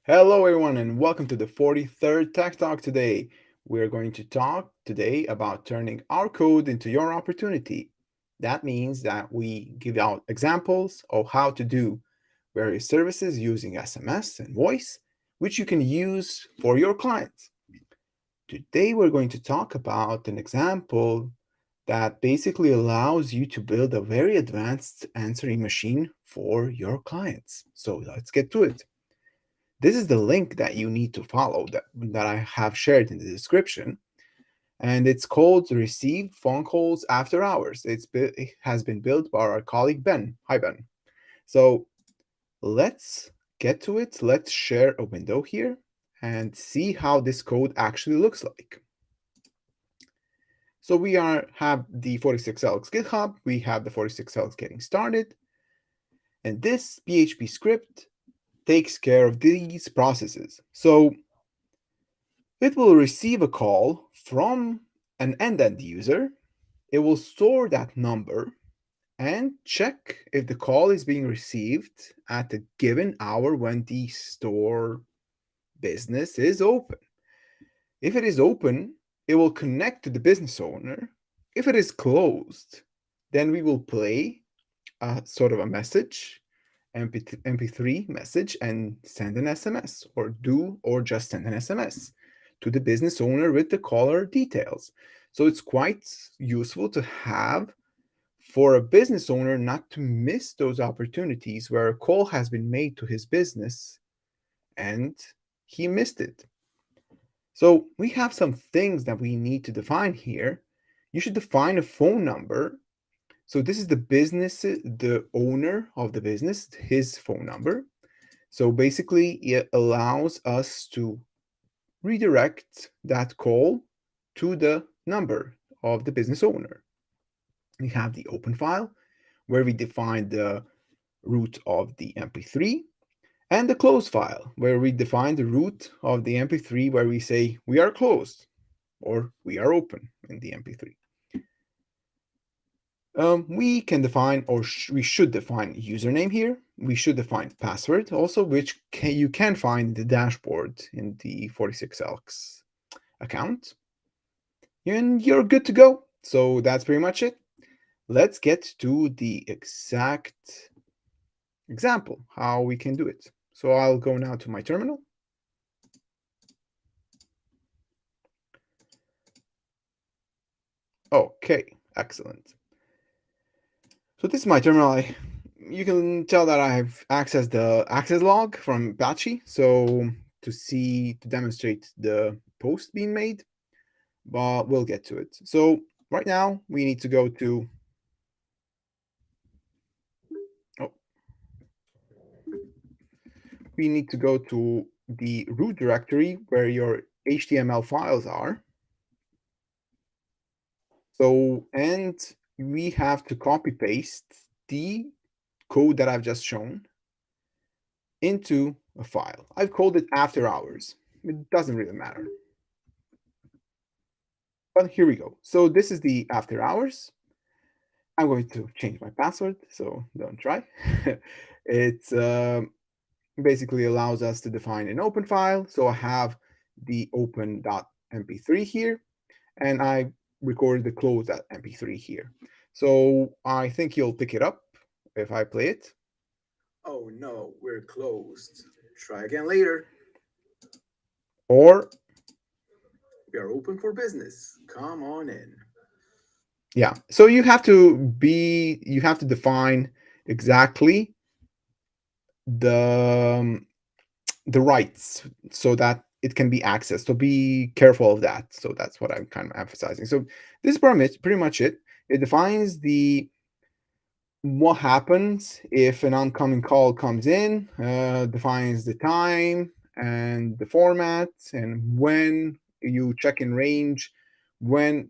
Hello, everyone, and welcome to the 43rd Tech Talk today. We're going to talk today about turning our code into your opportunity. That means that we give out examples of how to do various services using SMS and voice, which you can use for your clients. Today, we're going to talk about an example that basically allows you to build a very advanced answering machine for your clients. So let's get to it. This is the link that you need to follow that I have shared in the description. And it's called Receive Phone Calls After Hours. It has been built by our colleague Ben. Hi, Ben. So let's get to it. Let's share a window here and see how this code actually looks like. So we have the 46 Elks GitHub. We have the 46 Elks getting started. And this PHP script takes care of these processes. So it will receive a call from an end user. It will store that number and check if the call is being received at a given hour when the store business is open. If it is open, it will connect to the business owner. If it is closed, then we will play a sort of a message, MP3 message, and send an SMS, or just send an SMS to the business owner with the caller details. So it's quite useful to have for a business owner not to miss those opportunities where a call has been made to his business and he missed it. So we have some things that we need to define here. You should define a phone number. So this is the owner of the business, his phone number. So basically, it allows us to redirect that call to the number of the business owner. We have the open file, where we define the root of the MP3, and the close file, where we define the root of the MP3, where we say we are closed or we are open in the MP3. We can define, or we should define username here. We should define password also, which you can find in the dashboard in the 46 Elks account. And you're good to go. So that's pretty much it. Let's get to the exact example, how we can do it. So I'll go now to my terminal. Okay, excellent. So this is my terminal. You can tell that I've accessed the access log from Apache, so to demonstrate the post being made, but we'll get to it. So right now we need to go to the root directory where your HTML files are. So, and we have to copy paste the code that I've just shown into a file. I've called it after hours. It doesn't really matter. But here we go. So this is the after hours. I'm going to change my password, so don't try. It's basically allows us to define an open file. So I have the open.mp3 here, and I recorded the close.mp3 here. So I think you'll pick it up if I play it. Oh no, we're closed. Try again later. Or, We are open for business. Come on in. yeah, so you have to define exactly the the rights so that it can be accessed. So be careful of that. So that's what I'm kind of emphasizing. So this is pretty much it. It defines the what happens if an oncoming call comes in, defines the time and the format, and when you check in range, when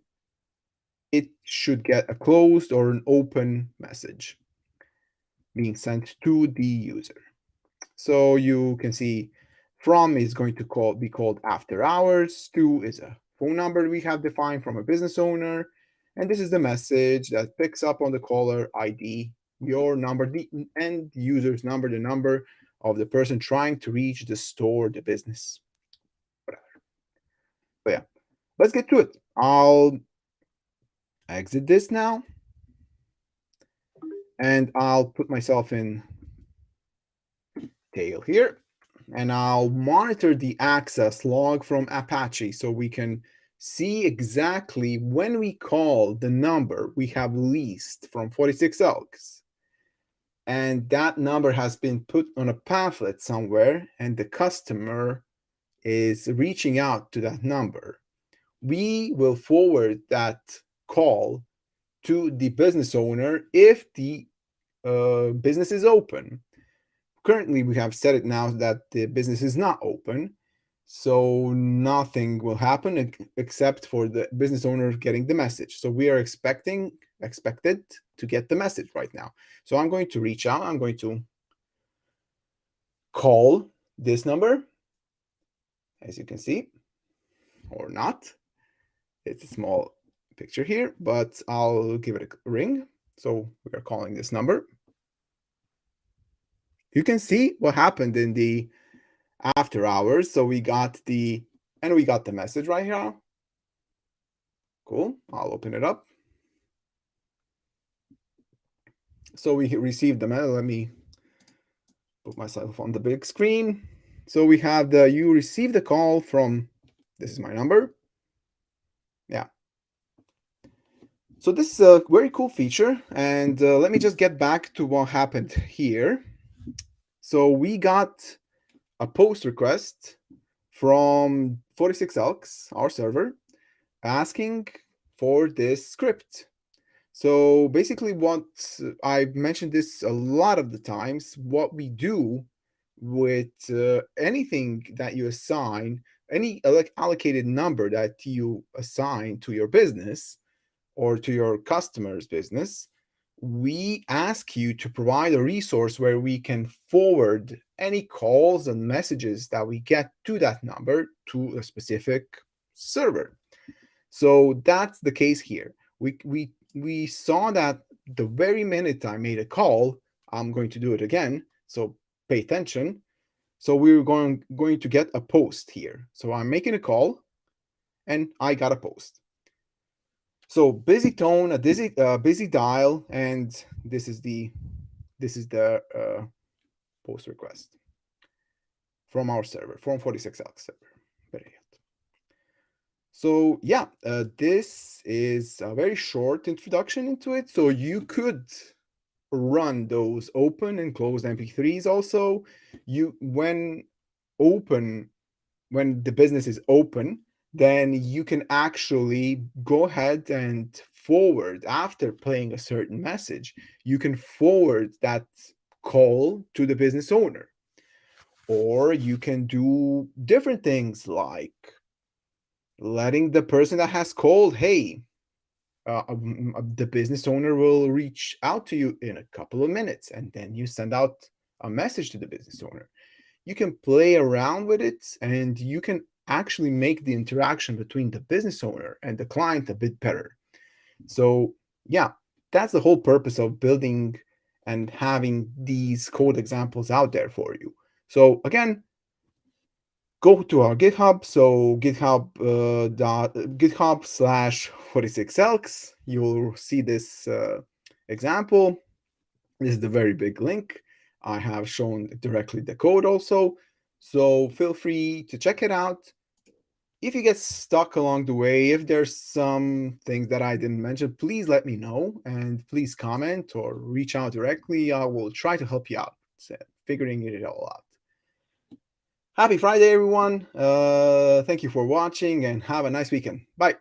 it should get a closed or an open message being sent to the user. So you can see from is going to be called after hours. To is a phone number we have defined from a business owner. And this is the message that picks up on the caller ID, your number, the end user's number, the number of the person trying to reach the store, the business, whatever. But yeah, let's get to it. I'll exit this now, and I'll put myself in tail here, and I'll monitor the access log from Apache so we can see exactly when we call the number we have leased from 46 Elks. And that number has been put on a pamphlet somewhere, and the customer is reaching out to that number. We will forward that call to the business owner if the business is open. Currently, we have set it now that the business is not open, so nothing will happen except for the business owner getting the message. So we are expected to get the message right now. So I'm going to reach out. I'm going to call this number, as you can see, or not. It's a small picture here, but I'll give it a ring. So we are calling this number. You can see what happened in the after hours. So we got the message right here. Cool. I'll open it up. So we received the mail. Let me put myself on the big screen. So we have you received a call from, this is my number. Yeah. So this is a very cool feature. And let me just get back to what happened here. So we got a post request from 46 Elks, our server, asking for this script. So basically what I've mentioned this a lot of the times, what we do with anything that you assign, any allocated number that you assign to your business or to your customer's business, we ask you to provide a resource where we can forward any calls and messages that we get to that number to a specific server. So that's the case here. We saw that the very minute I made a call, I'm going to do it again. So pay attention. So we're going to get a post here. So I'm making a call, and I got a post. So busy tone, a busy dial, and this is the post request from our server, from 46Elks server. So yeah, this is a very short introduction into it. So you could run those open and closed MP3s also. When the business is open, then you can actually go ahead and forward, after playing a certain message, you can forward that call to the business owner. Or you can do different things like letting the person that has called, hey, the business owner will reach out to you in a couple of minutes, and then you send out a message to the business owner. You can play around with it, and you can actually make the interaction between the business owner and the client a bit better. So yeah, that's the whole purpose of building and having these code examples out there for you. So again, go to our GitHub. So github/46elks. You'll see this example. This is the very big link. I have shown directly the code also. So feel free to check it out. If you get stuck along the way, if there's some things that I didn't mention, please let me know, and please comment or reach out directly. I will try to help you out, figuring it all out. Happy Friday, everyone. Thank you for watching, and have a nice weekend. Bye.